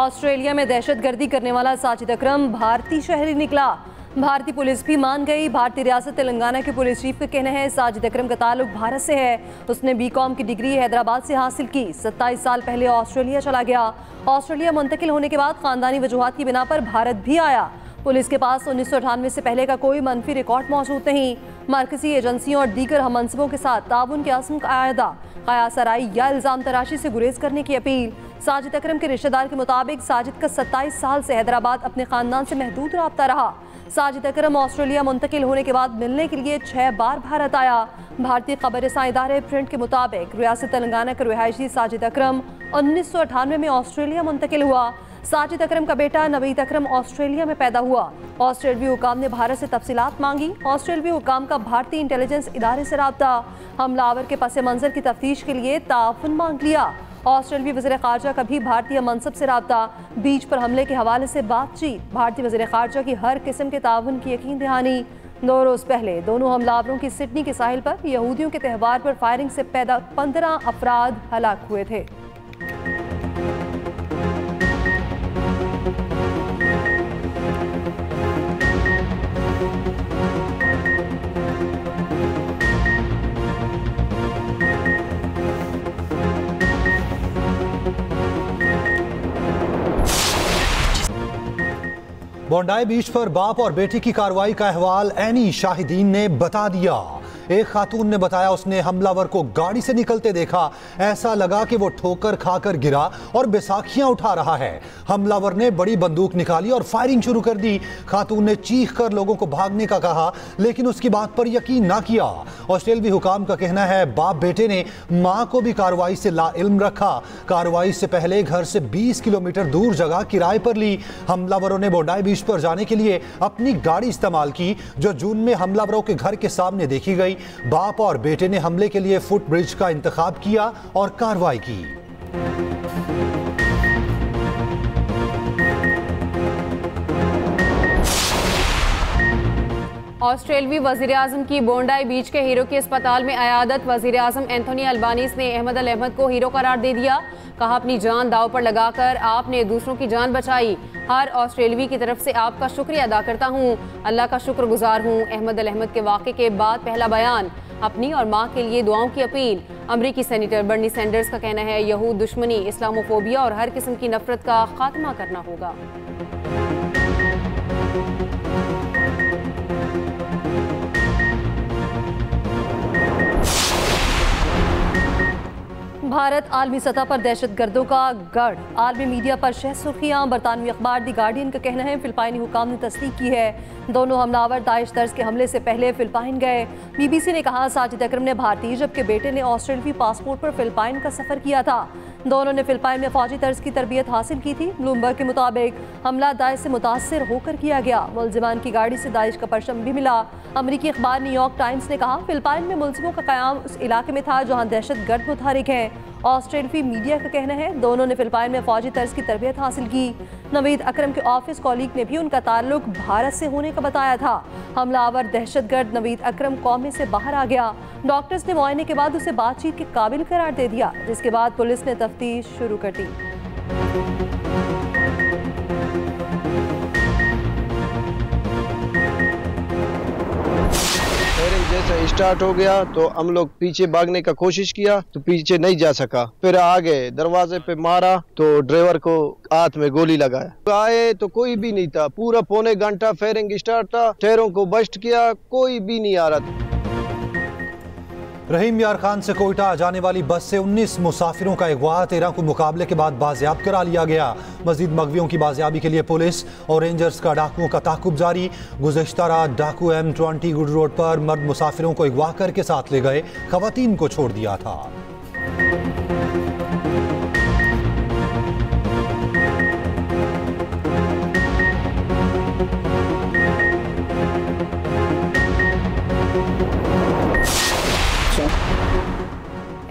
Australia में दहशतगर्दी करने वाला साजिद अकरम भारतीय शहरी निकला। भारतीय पुलिस भी मान गई। भारतीय रियासत तेलंगाना के पुलिस चीफ का कहना है साजिद अकरम का ताल्लुक भारत से है। उसने बीकॉम की डिग्री हैदराबाद से हासिल की। 27 साल पहले ऑस्ट्रेलिया चला गया। ऑस्ट्रेलिया मुंतकिल होने के बाद खानदानी वजूहात की बिना पर भारत भी आया। पुलिस के पास 1998 से पहले का कोई मनफी रिकॉर्ड मौजूद नहीं। मरकजी एजेंसियों और दीगर हममनसबों के साथ ताउन के अज़्म का आयदा, कयासराई या इल्ज़ाम तराशी से गुरेज करने की अपील। साजिद अकरम के रिश्तेदार के मुताबिक साजिद का 27 साल से हैदराबाद अपने खानदान से महदूद रब्ता रहा। साजिद अकरम ऑस्ट्रेलिया मुंतकिल होने के बाद मिलने के लिए 6 बार भारत आया। भारतीय खबर रसां इदारे प्रिंट के मुताबिक रियासत तेलंगाना का रिहायशी साजिद अकरम 1998 में ऑस्ट्रेलिया मुंतकिल हुआ। साजिद अकरम का बेटा नवीद अकरम ऑस्ट्रेलिया में पैदा हुआ। ऑस्ट्रेलवी हुकाम ने भारत से तफसीलात मांगी। ऑस्ट्रेलवी हुकाम का भारतीय इंटेलिजेंस इदारे से राब्ता, हमलावर के पस मंजर की तफ्तीश के लिए ताउन मांग लिया। ऑस्ट्रेलवी वज़ीर ख़ारजा का भी भारतीय मनसब से राब्ता, बीच पर हमले के हवाले से बातचीत। भारतीय वज़ीर ख़ारजा की हर किस्म के ताउन की यकीन दहानी। 2 रोज़ पहले दोनों हमलावरों की सिडनी के साहिल पर यहूदियों के त्यौहार पर फायरिंग से पैदा 15 अफराद हलाक हुए थे। बोंडाई बीच पर बाप और बेटी की कार्रवाई का अहवाल एनी शाहिदीन ने बता दिया। एक खातून ने बताया उसने हमलावर को गाड़ी से निकलते देखा। ऐसा लगा कि वो ठोकर खाकर गिरा और बैसाखियां उठा रहा है। हमलावर ने बड़ी बंदूक निकाली और फायरिंग शुरू कर दी। खातून ने चीख कर लोगों को भागने का कहा, लेकिन उसकी बात पर यकीन ना किया। ऑस्ट्रेलवी हुकाम का कहना है बाप बेटे ने मां को भी कार्रवाई से लाइल्म रखा। कार्रवाई से पहले घर से 20 किलोमीटर दूर जगह किराए पर ली। हमलावरों ने बोंडाई बीच पर जाने के लिए अपनी गाड़ी इस्तेमाल की, जो जून में हमलावरों के घर के सामने देखी गई। बाप और बेटे ने हमले के लिए फुट ब्रिज का इंतखाब किया और कार्रवाई की। ऑस्ट्रेलवी वजीर आजम की बोंडाई बीच के हीरो की अस्पताल में अयादत। वजीर आजम एंथोनी अल्बानीज ने अहमद अल अहमद को हीरो करार दे दिया। कहा अपनी जान दाव पर लगाकर आपने दूसरों की जान बचाई। हर ऑस्ट्रेलवी की तरफ से आपका शुक्रिया अदा करता हूँ। अल्लाह का शुक्रगुजार हूँ। अहमद अल अहमद के वाक़े के बाद पहला बयान, अपनी और माँ के लिए दुआओं की अपील। अमरीकी सेनेटर बर्नी सैंडर्स का कहना है यहूद दुश्मनी, इस्लामोफोबिया और हर किस्म की नफरत का खात्मा करना होगा। भारत आलमी सतह पर दहशतगर्दों का गढ़। आलमी मीडिया पर शह सुर्खियां। बरतानवी अखबार दी गार्डियन का कहना है फिलिपाइनी हुकाम ने तस्दीक की है दोनों हमलावर दाइश तर्ज के हमले से पहले फिलिपाइन गए। BBC ने कहा साजिद अकरम ने भारतीय जबकि बेटे ने ऑस्ट्रेलवी पासपोर्ट पर फिलिपाइन का सफर किया था। दोनों ने फिलिपाइन में फौजी तर्ज की तरबियत हासिल की थी। ब्लूमबर्ग के मुताबिक हमला दाइश से मुतासर होकर किया गया। मुलजिमान की गाड़ी से दाइश का परचम भी मिला। अमरीकी अखबार न्यूयॉर्क टाइम्स ने कहा फिलिपाइन में मुलजिमों का क़याम उस इलाके में था जहाँ दहशतगर्द मुतहरिक हैं। ऑस्ट्रेलवी मीडिया का कहना है दोनों ने फिलिपाइन में फौजी तर्ज की तरबियत हासिल की। नवीद अकरम के ऑफिस कॉलीग ने भी उनका ताल्लुक भारत से होने का बताया था। हमलावर दहशतगर्द नवीद अकरम कौमे से बाहर आ गया। डॉक्टर्स ने मुआयने के बाद उसे बातचीत के काबिल करार दे दिया, जिसके बाद पुलिस ने तफ्तीश शुरू कर दी। जैसे स्टार्ट हो गया तो हम लोग पीछे भागने का कोशिश किया तो पीछे नहीं जा सका। फिर आगे दरवाजे पे मारा तो ड्राइवर को हाथ में गोली लगाया। आए तो कोई भी नहीं था। पूरा पौने घंटा फायरिंग स्टार्ट था। टायरों को बस्ट किया, कोई भी नहीं आ रहा था। रहीम यार खान से कोयटा जाने वाली बस से 19 मुसाफिरों का अगवा 13 को मुकाबले के बाद बाजियाब करा लिया गया। मजीद मगवियों की बाजियाबी के लिए पुलिस और रेंजर्स का डाकुओं का ताकुब जारी। गुज़श्ता रात डाकू M20 गुड रोड पर मर्द मुसाफिरों को अगवा करके साथ ले गए, खवातीन को छोड़ दिया था।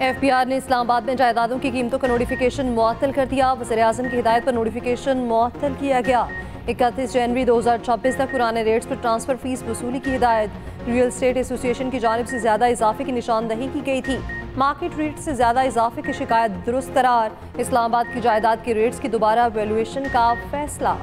FBI ने इस्लामाबाद में जायदादों की कीमतों का नोटिफिकेशन मुअत्तल कर दिया। वज़ीर-ए-आज़म की हिदायत पर नोटिफिकेशन मुअत्तल किया गया। 31 जनवरी 2026 तक पुराने रेट्स पर ट्रांसफर फीस वसूली की हिदायत। रियल एस्टेट एसोसिएशन की जानिब से ज्यादा इजाफे की निशानदही की गई थी। मार्केट रेट से ज़्यादा इजाफे की शिकायत दुरुस्त करार। इस्लामाबाद की जायदाद की रेट्स की दोबारा वैल्यूएशन का फैसला।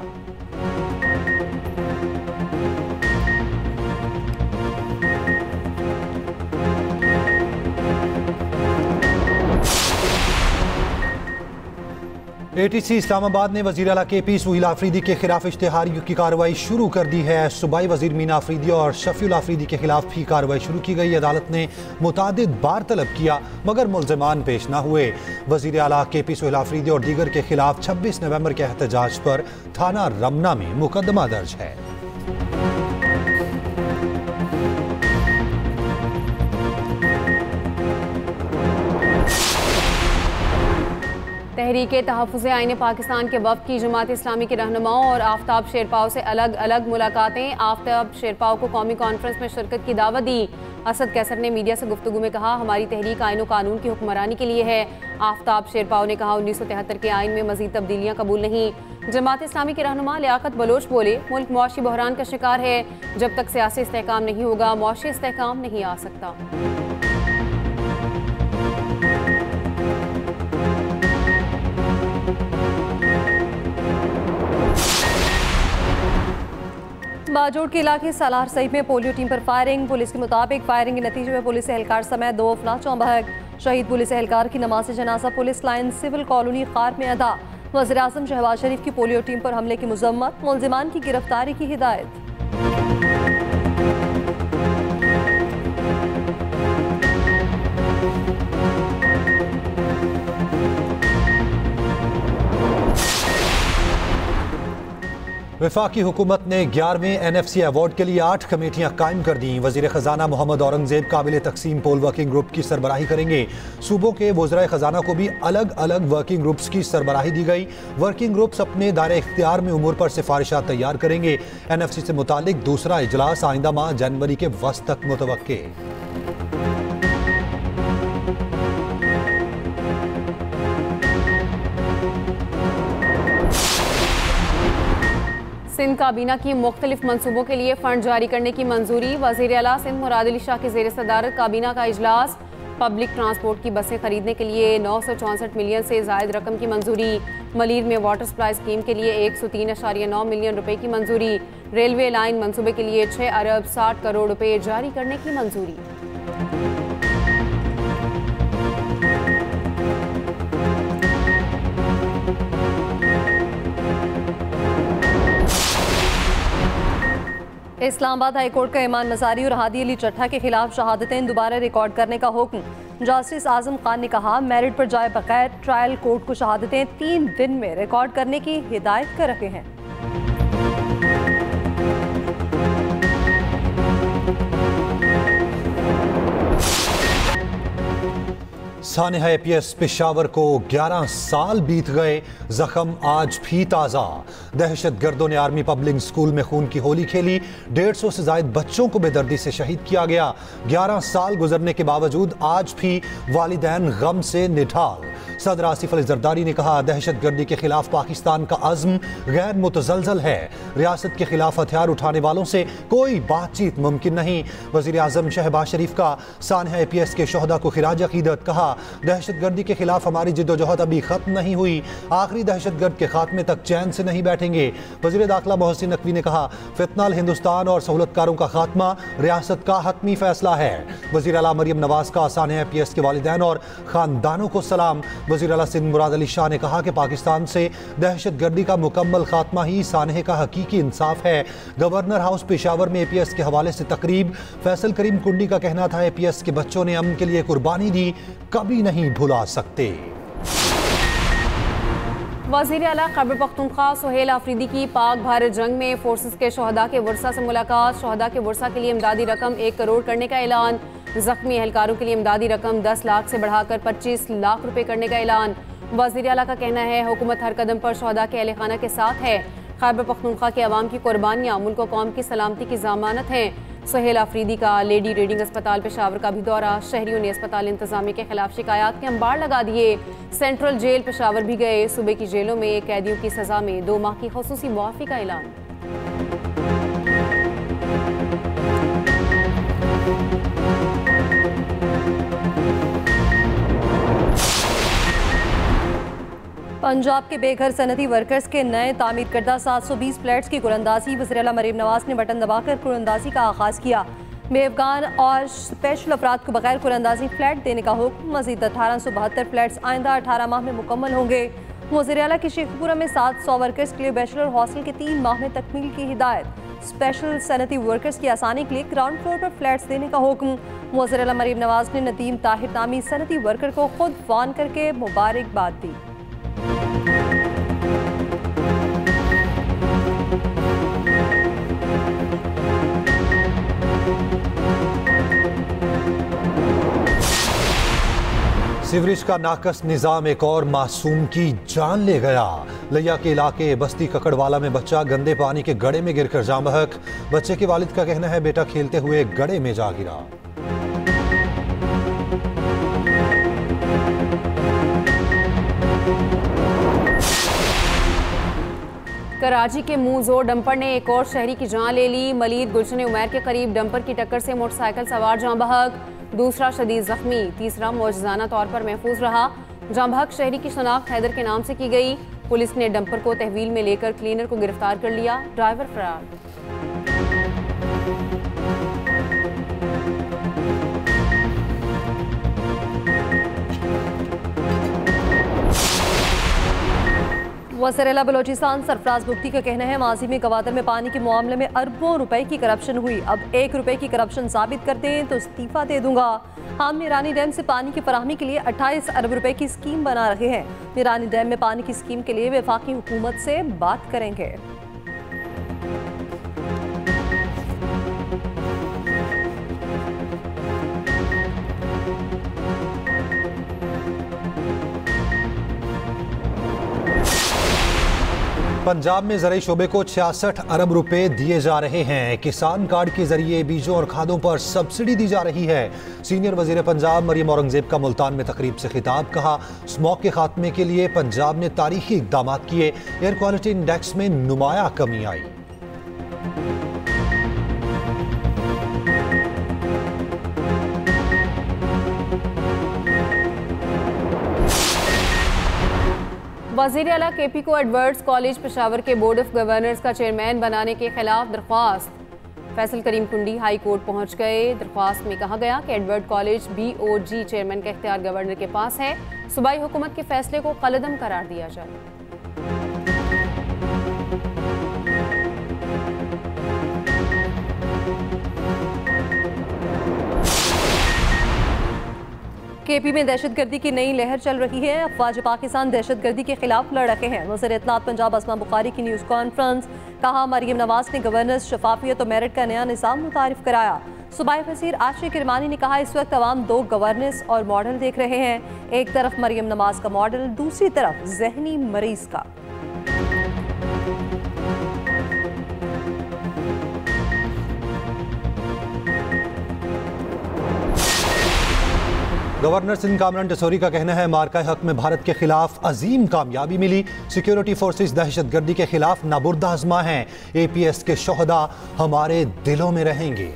ATC इस्लामाबाद ने वज़ीर आला KP सुहेल आफरीदी के खिलाफ इश्तिहारियों की कार्रवाई शुरू कर दी है। सूबाई वज़ीर मीना आफरीदी और शफीउल आफरीदी के खिलाफ भी कार्रवाई शुरू की गई। अदालत ने मुतादिद बार तलब किया मगर मुल्ज़िमान पेश न हुए। वज़ीर आला KP सुहेल आफरीदी और दीगर के खिलाफ 26 नवंबर के एहतजाज पर थाना रमना में मुकदमा दर्ज है। तहरीके तहफ़्फ़ुज़े आईन पाकिस्तान के वफ़द की जमात इस्लामी के रहनुमाओं और आफ्ताब शेरपाव से अलग अलग मुलाकातें। आफ्ताब शेरपाव को कौमी कॉन्फ्रेंस में शिरकत की दावत दी। असद कैसर ने मीडिया से गुफ्तगू में कहा, हमारी तहरीक आईन और कानून की हुक्मरानी के लिए है। आफ्ताब शेरपाव ने कहा, 1973 के आइन में मज़ीद तब्दीलियाँ कबूल नहीं। जमात इस्लामी के रहनुमा लियाकत बलोच बोले, मुल्क मुआशी बहरान का शिकार है। जब तक सियासी इस्तेहकाम नहीं होगा मुआशी इस्तेहकाम नहीं आ सकता। बाजोड़ के इलाके सालार सईद में पोलियो टीम पर फायरिंग। पुलिस के मुताबिक फायरिंग के नतीजे में पुलिस एहलकार समेत 2 अफराद चौंबहक। शहीद पुलिस एहलकार की नमाज जनाजा पुलिस लाइन सिविल कॉलोनी खार में अदा। वज़ीर आज़म शहबाज शरीफ की पोलियो टीम पर हमले की मजम्मत। मुल्ज़िमान की गिरफ्तारी की हिदायत। वफाकी हुकूमत ने 11वें NFC अवार्ड के लिए 8 कमेटियां कायम कर दी। वज़ीर ख़जाना मोहम्मद औरंगज़ेब काबिल तकसीम पोल वर्किंग ग्रुप की सरबराही करेंगे। सूबों के वज़राए ख़जाना को भी अलग अलग वर्किंग ग्रुप्स की सरबराही दी गई। वर्किंग ग्रुप्स अपने दायरे इख्तियार में उमूर पर सिफारिशात तैयार करेंगे। NFC से मुतालिक दूसरा इजलास आइंदा माह जनवरी के वस्त तक मुतवक्के। सिंध काबीना की मुख्तलिफ मनसूबों के लिए फंड जारी करने की मंजूरी। वज़ीर आला सिंध मुराद अली शाह की ज़ेर सदारत काबीना का इजलास। पब्लिक ट्रांसपोर्ट की बसें खरीदने के लिए 964 मिलियन से ज़ायद रकम की मंजूरी। मलीर में वाटर सप्लाई स्कीम के लिए 103.9 मिलियन रुपए की मंजूरी। रेलवे लाइन मनसूबे के लिए 6 अरब 60 करोड़ रुपए जारी करने की मंजूरी। इस्लामाबाद हाई कोर्ट का ईमान मजारी और हादी अली चट्ठा के खिलाफ शहादतें दोबारा रिकॉर्ड करने का हुक्म। जस्टिस आजम खान ने कहा, मेरिट पर जाए बगैर ट्रायल कोर्ट को शहादतें 3 दिन में रिकॉर्ड करने की हिदायत कर रखे हैं। सानिहा APS पेशावर को 11 साल बीत गए, जख्म आज भी ताज़ा। दहशत गर्दों ने आर्मी पब्लिक स्कूल में खून की होली खेली। 150 से ज्यादा बच्चों को बेदर्दी से शहीद किया गया। 11 साल गुजरने के बावजूद आज भी वालिदैन गम से निढाल। सदर आसिफ अली जरदारी ने कहा, दहशत गर्दी के खिलाफ पाकिस्तान का अज़्म गैर मुतज़लज़ल है। रियासत के खिलाफ हथियार उठाने वालों से कोई बातचीत मुमकिन नहीं। वज़ीर आज़म शहबाज शरीफ का सानिहा APS के शोहदा को खिराज अकीदत। कहा, दहशत गर्दी के खिलाफ हमारी जिद्दोजहद अभी खत्म नहीं हुई। आखिरी दहशत गर्द के खात्मे तक चैन से नहीं बैठेंगे। वज़ीर दाखिला मोहसिन नकवी ने कहा, फितनाल हिंदुस्तान और सहूलतकारों का खात्मा रियासत का हतमी फैसला है। वज़ीर आला मरियम नवाज का सानिहा APS के वालिदैन और ख़ानदानों को सलाम। वज़ीर आला सिंध मुराद अली शाह ने कहा कि पाकिस्तान से दहशत गर्दी का मुकम्मल खात्मा ही सानिहे का हकीकी इंसाफ है। गवर्नर हाउस पेशावर में APS के हवाले से तकरीब। फैसल करीम कुंडी का कहना था, APS के बच्चों ने अमन के लिए कुर्बानी दी, कभी नहीं भुला सकते। वज़ीर आला खैबर पख्तूनख्वा सुहेल आफरीदी की पाक भारत जंग में फोर्सेस के शहदा के वर्सा से मुलाकात। शहदा के वर्सा के लिए इमदादी रकम 1 करोड़ करने का ऐलान। जख्मी एहलकारों के लिए इमदादी रकम 10 लाख से बढ़ाकर 25 लाख रुपए करने का ऐलान। वज़ीर आला का कहना है, हुकूमत हर कदम पर शहदा के अहल खाना के साथ है। खैबर पख्तूनख्वा के अवाम की कुर्बानियाँ मुल्क और कौम की सलामती की ज़मानत हैं। सुहेल आफरीदी का लेडी रीडिंग अस्पताल पेशावर का भी दौरा। शहरियों ने अस्पताल इंतजामिया के खिलाफ शिकायत के अंबार लगा दिए। सेंट्रल जेल पेशावर भी गए। सूबे की जेलों में कैदियों की सजा में 2 माह की खुसूसी मुआफ़ी का ऐलान। पंजाब के बेघर सनती वर्कर्स के नए तामीर करदा 720 फ्लैट्स की कुरंदाजी। वज़ीर आला मरीम नवाज ने बटन दबाकर कुरंदाजी का आगाज़ किया। बेअफगान और स्पेशल अफराद को बगैर कुरंदाजी फ्लैट देने का हुक्म। मजीद 1872 फ्लैट्स आइंदा 18 माह में मुकम्मल होंगे। वज़ीर आला की शेखपुरा में 700 वर्कर्स के लिए बैचलर हॉस्टल के 3 माह में तकमील की हिदायत। स्पेशल सनती वर्कर्स की आसानी के लिए ग्राउंड फ्लोर पर फ्लैट्स देने का हुक्म। वज़ीर आला मरीम नवाज ने नदीम ताहिर नामी सनती वर्कर को खुद फ़ोन करके मुबारकबाद दी। सीवरेज का नाकस निजाम एक और मासूम की जान ले गया। लिया के इलाके बस्ती ककड़वाला में बच्चा गंदे पानी के गड्ढे में गिरकर जान बहक। बच्चे के वालिद का कहना है बेटा खेलते हुए गड्ढे में जा गिरा। कराची के मुंह जोर डंपर ने एक और शहरी की जान ले ली। मलीद गुलशन उमैर के करीब डंपर की टक्कर से मोटरसाइकिल सवार जान बहक, दूसरा शदीद जख्मी, तीसरा मौजूदाना तौर पर महफूज रहा। जान बहक शहरी की शनाख्त हैदर के नाम से की गई। पुलिस ने डंपर को तहवील में लेकर क्लीनर को गिरफ्तार कर लिया। ड्राइवर फरार। वज़ीर आला बलोचिस्तान सरफराज बुगटी का कहना है माजी में गवादर में पानी के मामले में अरबों रुपए की करप्शन हुई। अब 1 रुपए की करप्शन साबित कर दें तो इस्तीफा दे दूंगा। हम मीरानी डैम से पानी की फराहमी के लिए 28 अरब रुपए की स्कीम बना रहे हैं। मीरानी डैम में पानी की स्कीम के लिए वफाकी हुकूमत से बात करेंगे। पंजाब में ज़राई शोबे को 66 अरब रुपए दिए जा रहे हैं। किसान कार्ड के जरिए बीजों और खादों पर सब्सिडी दी जा रही है। सीनियर वजीर पंजाब मरियम औरंगजेब का मुल्तान में तकरीब से खिताब। कहा स्मॉग के खात्मे के लिए पंजाब ने तारीखी इक़दाम किए। एयर क्वालिटी इंडेक्स में नुमाया कमी आई। वज़ीर आला KP को एडवर्ड्स कॉलेज पेशावर के बोर्ड ऑफ गवर्नर्स का चेयरमैन बनाने के खिलाफ दरख्वास्त। फैसल करीम कुंडी हाई कोर्ट पहुंच गए। दरख्वास्त में कहा गया कि एडवर्ड कॉलेज BOG चेयरमैन का इख्तियार गवर्नर के पास है। सूबाई हुकूमत के फैसले को कलअदम करार दिया जाए। KP में दहशतगर्दी की नई लहर चल रही है। अफवाज पाकिस्तान दहशतगर्दी के खिलाफ लड़ रहे हैं। वज़ीर इत्तलात पंजाब अस्मा बुखारी की न्यूज़ कॉन्फ्रेंस। कहा मरियम नवाज ने गवर्नेंस, शफाफियत और मेरिट का नया निज़ाम मुतारिफ कराया। सूबाई वज़ीर आशिक किरमानी ने कहा इस वक्त अवाम 2 गवर्नेंस और मॉडल देख रहे हैं। एक तरफ मरियम नवाज का मॉडल, दूसरी तरफ जहनी मरीज का। गवर्नर सिंध कामरान टेसोरी का कहना है मार्का हक में भारत के खिलाफ अजीम कामयाबी मिली। सिक्योरिटी फोर्सेस दहशतगर्दी के खिलाफ नाबुर्दा आजमा हैं। APS के शोहदा हमारे दिलों में रहेंगे।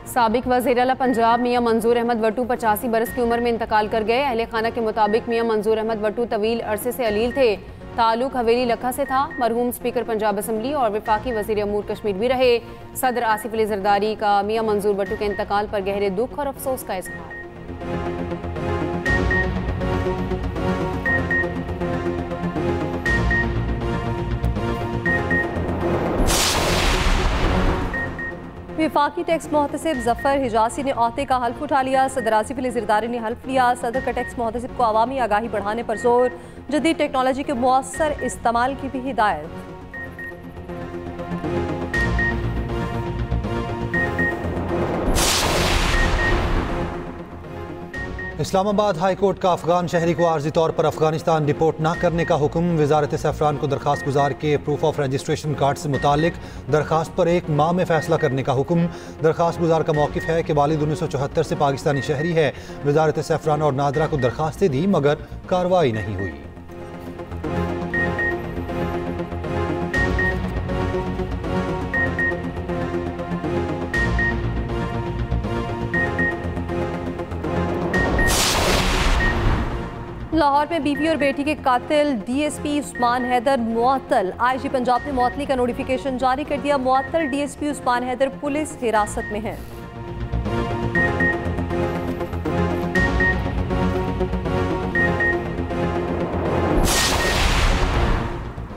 साबिक वज़ीर आला पंजाब मियां मंजूर अहमद वट्टू 85 बरस की उम्र में इंतकाल कर गए। अहले खाना के मुताबिक मियां मंजूर अहमद वट्टू तवील अरसे से अलील थे। ताल्लुक हवेली लखा से था। मरहूम स्पीकर पंजाब असम्बली और वफाकी वज़ीर अमूर कश्मीर भी रहे। सदर आसिफ अली जरदारी का मियां मंजूर वट्टू के इंतकाल पर गहरे दुख और अफसोस का इजहार। वफाकी टैक्स मोहतसिब जफर हिजासी ने ओहदे का हल्फ उठा लिया। सदर आसिफ अली जरदारी ने हल्फ लिया। सदर का टैक्स मोहतसिब को अवामी आगाही बढ़ाने पर जोर। जदीद टेक्नोलॉजी के मुअस्सर इस्तेमाल की भी हिदायत। इस्लामाबाद हाई कोर्ट का अफगान शहरी को आर्जी तौर पर अफगानिस्तान रिपोर्ट न करने का हुक्म। वजारत सैफरान को दरखास्त गुजार के प्रूफ ऑफ रजिस्ट्रेशन कार्ड से मुतालिक दरखास्त पर 1 माह में फैसला करने का हुक्म। दरखास्त गुजार का मौक़िफ़ है कि वालिद 1974 से पाकिस्तानी शहरी है। वजारत सैफरान और नादरा को दरखास्तें दी मगर कार्रवाई नहीं हुई। लाहौर में बीवी और बेटी के कातिल डीएसपी उस्मान हैदर मुअत्तल। आईजी पंजाब ने मुअत्तली का नोटिफिकेशन जारी कर दिया। मुअत्तल डीएसपी उस्मान हैदर पुलिस हिरासत में है।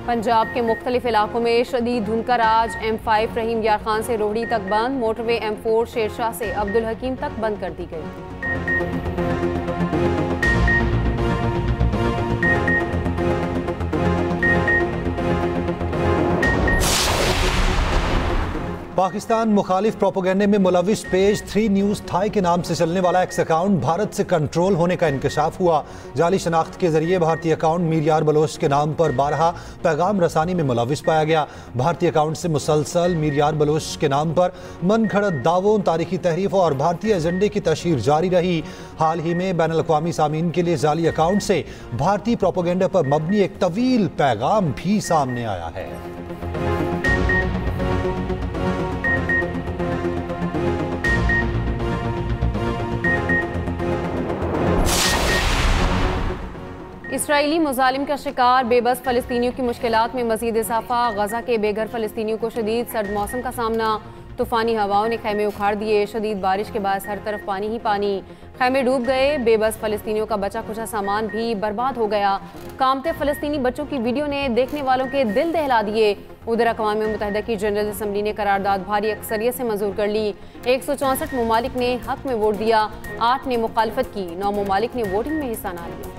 पंजाब के मुख्तलिफ इलाकों में शदीद धुंध का राज। M5 रहीम यार खान से रोहड़ी तक बंद। मोटरवे M4 शेरशाह से अब्दुल हकीम तक बंद कर दी गई। पाकिस्तान मुखालिफ प्रोपोगेंडे में मुलविस पेज 3 न्यूज़ थाई के नाम से चलने वाला एक्स अकाउंट भारत से कंट्रोल होने का इंकशाफ हुआ। जाली शनाख्त के जरिए भारतीय अकाउंट मीर यार बलोच के नाम पर 12 पैगाम रसानी में मुलविस पाया गया। भारतीय अकाउंट से मुसलसल मीर यार बलोच के नाम पर मन घड़त दावों, तारीखी तहरीफों और भारतीय एजेंडे की तशहीर जारी रही। हाल ही में बैनुल अक़वामी सामीन के लिए जाली अकाउंट से भारतीय प्रोपोगेंडे पर मबनी एक तवील पैगाम भी सामने आया है। इसराइली मुजालिम का शिकार बेबस फ़लस्तीनियों की मुश्किलात में मज़ीद इजाफा। गजा के बेघर फ़लस्तीनियों को शदीद सर्द मौसम का सामना। तूफ़ानी हवाओं ने खैमे उखाड़ दिए। शदीद बारिश के बाद हर तरफ पानी ही पानी। खैमे डूब गए। बेबस फ़लस्तीनियों का बचा खुचा सामान भी बर्बाद हो गया। कामते फ़लस्तीनी बच्चों की वीडियो ने देखने वालों के दिल दहला दिए। उधर अक़वाम मुत्तहिदा की जनरल असम्बली ने करारदाद भारी अक्सरियत से मंजूर कर ली। 164 ममालिक ने हक में वोट दिया, 8 ने मुखालफत की, 9 ममालिक ने वोटिंग में हिस्सा ना लिया।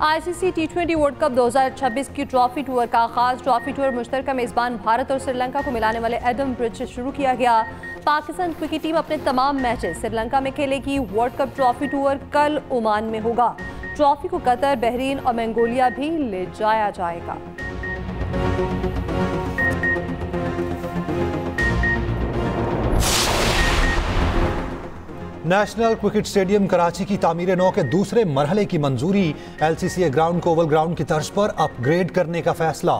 आईसीसी T20 वर्ल्ड कप 2026 की ट्रॉफी टूर का आगाज। ट्रॉफी टूर मुश्तरका मेजबान भारत और श्रीलंका को मिलाने वाले एडम ब्रिज से शुरू किया गया। पाकिस्तान क्रिकेट टीम अपने तमाम मैचेस श्रीलंका में खेलेगी। वर्ल्ड कप ट्रॉफी टूर कल ओमान में होगा। ट्रॉफी को कतर, बहरीन और मंगोलिया भी ले जाया जाएगा। नेशनल क्रिकेट स्टेडियम कराची की तामीर नौ के दूसरे मरहले की मंजूरी। LCCA ग्राउंड को ओवल ग्राउंड की तर्ज पर अपग्रेड करने का फैसला।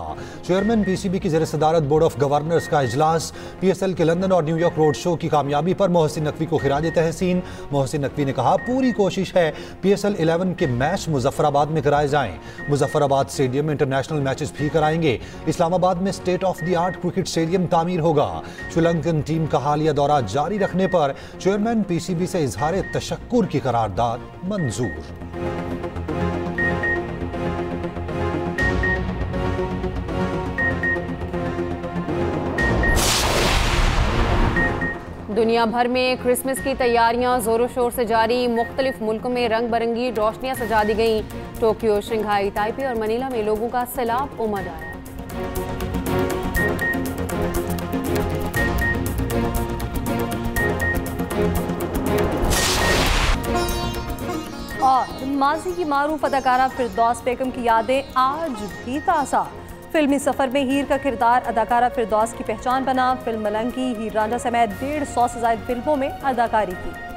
चेयरमैन PCB की ज़ेर सदारत बोर्ड ऑफ गवर्नर्स का इजलास। PSL के लंदन और न्यूयॉर्क रोड शो की कामयाबी पर मोहसिन नकवी को खिराज तहसीन। मोहसिन नकवी ने कहा, पूरी कोशिश है PSL 11 के मैच मुजफ्फराबाद में कराए जाएं। मुजफ्फराबाद स्टेडियम में इंटरनेशनल मैचेस भी कराएंगे। इस्लामाबाद में state of the art cricket stadium तामीर होगा। श्रीलंकन टीम का हालिया दौरा जारी रखने पर चेयरमैन PCB से इजहार तशक्कुर की करारदाद मंजूर। दुनिया भर में क्रिसमस की तैयारियां जोरों शोर से जारी। मुख्तलिफ मुल्कों में रंग बिरंगी रोशनियां सजा दी गईं। टोक्यो, शंघाई, ताइपे और मनीला में लोगों का सैलाब उमड़ आया। और माजी की मारूफ अदाकारा फिरदौस बेगम की यादें आज भी ताज़ा। फिल्मी सफ़र में हीर का किरदार अदाकारा फिरदौस की पहचान बना। फिल्म मलंगी, हीर रांझा समेत 150 से ज़ायद फिल्मों में अदाकारी की।